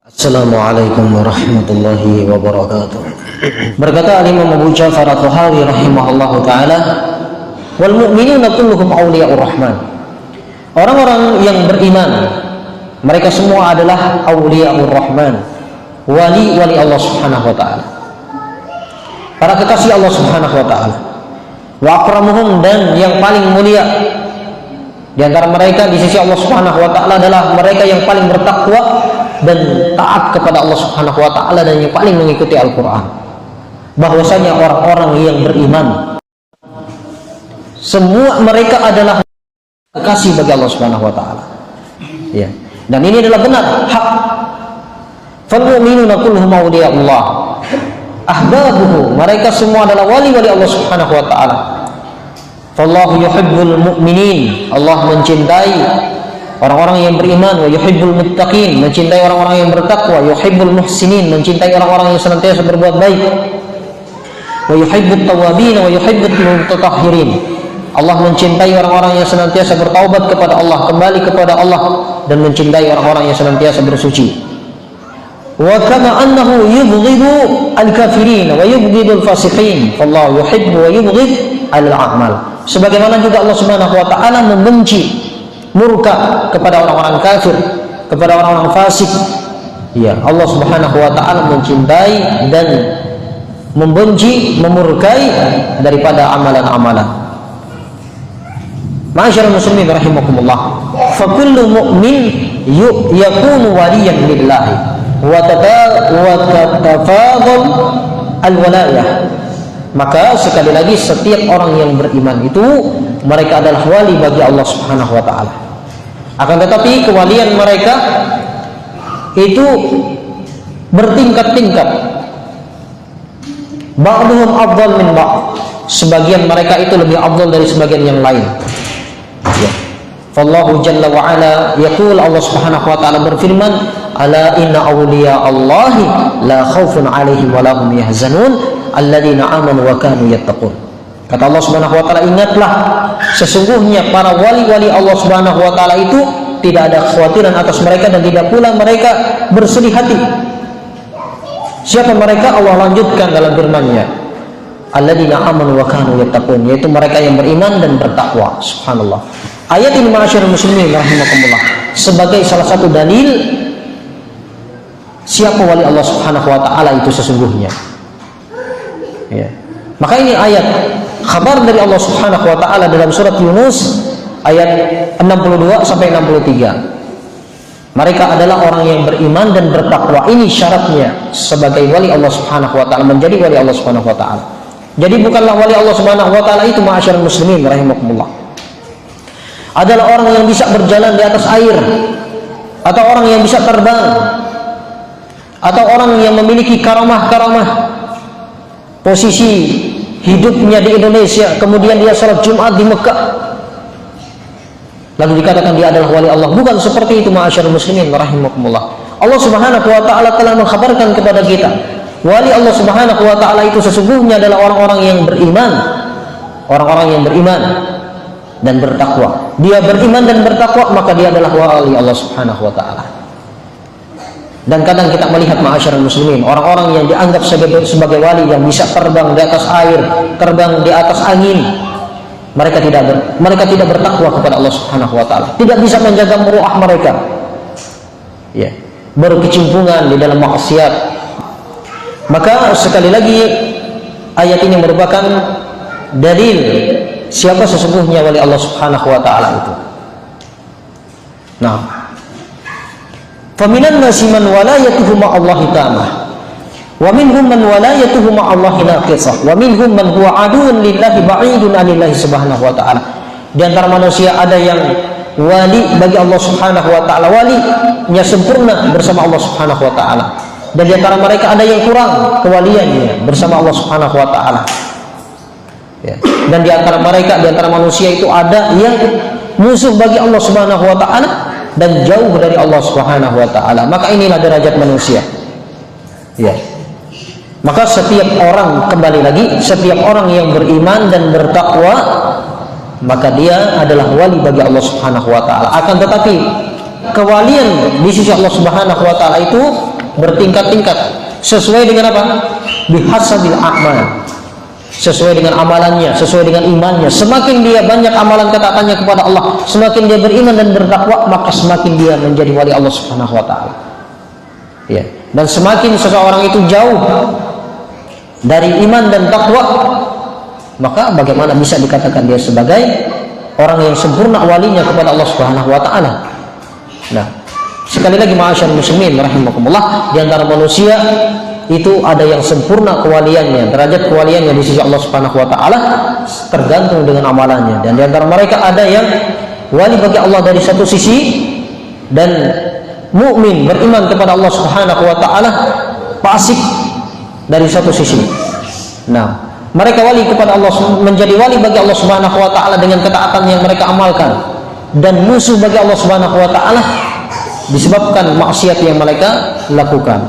Assalamualaikum warahmatullahi wabarakatuh. Berkata Imam Abu Ja'far At-Tahawi rahimahullahu taala, wal mu'minuna kulluhum awliya'ur rahman. Orang-orang yang beriman, mereka semua adalah awliya'ur rahman, wali-wali Allah Subhanahu wa taala. Para kekasih Allah Subhanahu wa taala. Wa akramuhum, dan yang paling mulia di antara mereka di sisi Allah Subhanahu wa taala adalah mereka yang paling bertakwa dan taat kepada Allah Subhanahu wa taala dan yang paling mengikuti Al-Qur'an. Bahwasanya orang-orang yang beriman semua mereka adalah kekasih bagi Allah Subhanahu wa taala. Ya. Dan ini adalah benar, hak. Fal mu'minuna kulluhum awliya'ullah. Ahbabuhu, mereka semua adalah wali-wali Allah Subhanahu wa taala. Fallahu yuhibbul mu'minin, Allah mencintai orang-orang yang beriman, wa yuhibbul muttaqin, mencintai orang-orang yang bertakwa, yuhibbul muhsinin, mencintai orang-orang yang senantiasa berbuat baik, wa yuhibbut tawwabin wa yuhibbul mutatahhirin, Allah mencintai orang-orang yang senantiasa bertaubat kepada Allah, kembali kepada Allah, dan mencintai orang-orang yang senantiasa bersuci. Wa kama annahu yubghidu al-kafirin wa yubghidu al-fasiqin, fallahu yuhibbu wa yubghid al-a'mal. Sebagaimana juga Allah Subhanahu wa taala membenci, murka kepada orang-orang kafir, kepada orang-orang fasik. Ya, Allah Subhanahu wa taala mencintai dan membenci, memurkai daripada amalan-amalan. Ma'asyiral muslimin rahimakumullah. Fa kullu mu'min yakunu waliyan lillahi wa tatafadhal al-walayah. Maka sekali lagi setiap orang yang beriman itu mereka adalah wali bagi Allah Subhanahu wa taala. Akan tetapi kewalian mereka itu bertingkat-tingkat. Ba'duhum afdal min ba'd. Sebagian mereka itu lebih afdal dari sebagian yang lain. Ya. Fallahu jalla wa ala yaqul, Allah Subhanahu wa taala berfirman, ala inna awliya Allahi la khaufun 'alaihim wa lahum yahzanun alladzina amanu wa kanu yattaqun. Kata Allah Subhanahu wa taala, ingatlah sesungguhnya para wali-wali Allah Subhanahu wa taala itu tidak ada kekhawatiran atas mereka dan tidak pula mereka bersedih hati. Siapa mereka? Allah lanjutkan dalam firman-Nya, alladzina amanu wa kanu yattaqun, yaitu mereka yang beriman dan bertakwa. Subhanallah. Ayat ini ma'asyiral muslimin rahimakumullah sebagai salah satu dalil siapa wali Allah Subhanahu wa taala itu sesungguhnya. Ya. Maka ini ayat kabar dari Allah Subhanahu wa taala dalam surat Yunus ayat 62 sampai 63. Mereka adalah orang yang beriman dan bertakwa. Ini syaratnya sebagai wali Allah Subhanahu wa taala, menjadi wali Allah Subhanahu wa taala. Jadi bukanlah wali Allah Subhanahu wa taala itu ma'asyiral muslimin rahimakumullah adalah orang yang bisa berjalan di atas air, atau orang yang bisa terbang, atau orang yang memiliki karamah-karamah posisi hidupnya di Indonesia, kemudian dia salat Jumat di Mekah, lalu dikatakan dia adalah wali Allah. Bukan seperti itu ma'asyiral muslimin rahimakumullah. Allah Subhanahu wa taala telah mengkhabarkan kepada kita, wali Allah Subhanahu wa taala itu sesungguhnya adalah orang-orang yang beriman, orang-orang yang beriman dan bertakwa. Dia beriman dan bertakwa, maka dia adalah wali Allah Subhanahu wa taala. Dan kadang kita melihat ma'asyiral muslimin, orang-orang yang dianggap sebagai wali yang bisa terbang di atas air, terbang di atas angin, mereka tidak bertakwa kepada Allah Subhanahu wa taala, tidak bisa menjaga muruah mereka. Ya, berkecimpungan di dalam maksiat. Maka sekali lagi ayat ini merupakan dalil siapa sesungguhnya wali Allah Subhanahu wa taala itu. Nah, faminan nasi man walayatuhu ma'allahi tamah, wa minhum man walayatuhu ma'allahi naqisah, wa minhum man huwa aduun lillahi ba'idun anillahi subhanahu wa ta'ala. Di antara manusia ada yang wali bagi Allah Subhanahu wa ta'ala, walinya sempurna bersama Allah Subhanahu wa ta'ala, dan di antara mereka ada yang kurang kewaliannya bersama Allah Subhanahu wa ta'ala. Ya. Dan di antara mereka, di antara manusia itu ada yang musuh bagi Allah Subhanahu wa ta'ala dan jauh dari Allah Subhanahu wa ta'ala. Maka inilah derajat manusia. Ya. Maka setiap orang, kembali lagi, setiap orang yang beriman dan bertakwa, maka dia adalah wali bagi Allah Subhanahu wa ta'ala. Akan tetapi kewalian di sisi Allah Subhanahu wa taala itu bertingkat-tingkat sesuai dengan apa? Bihasabil a'mal, sesuai dengan amalannya, sesuai dengan imannya. Semakin dia banyak amalan ketaatannya kepada Allah, semakin dia beriman dan bertakwa, maka semakin dia menjadi wali Allah Subhanahu wa taala. Ya. Dan semakin seseorang itu jauh dari iman dan takwa, maka bagaimana bisa dikatakan dia sebagai orang yang sempurna walinya kepada Allah Subhanahu wa taala. Nah, sekali lagi ma'asyarul muslimin rahimakumullah, di antara manusia itu ada yang sempurna kewaliannya, derajat kewaliannya di sisi Allah Subhanahu wa taala tergantung dengan amalannya, dan di antara mereka ada yang wali bagi Allah dari satu sisi dan mukmin beriman kepada Allah Subhanahu wa taala fasik dari satu sisi. Nah, mereka wali kepada Allah, menjadi wali bagi Allah Subhanahu wa taala dengan ketaatan yang mereka amalkan, dan musuh bagi Allah Subhanahu wa taala disebabkan maksiat yang mereka lakukan.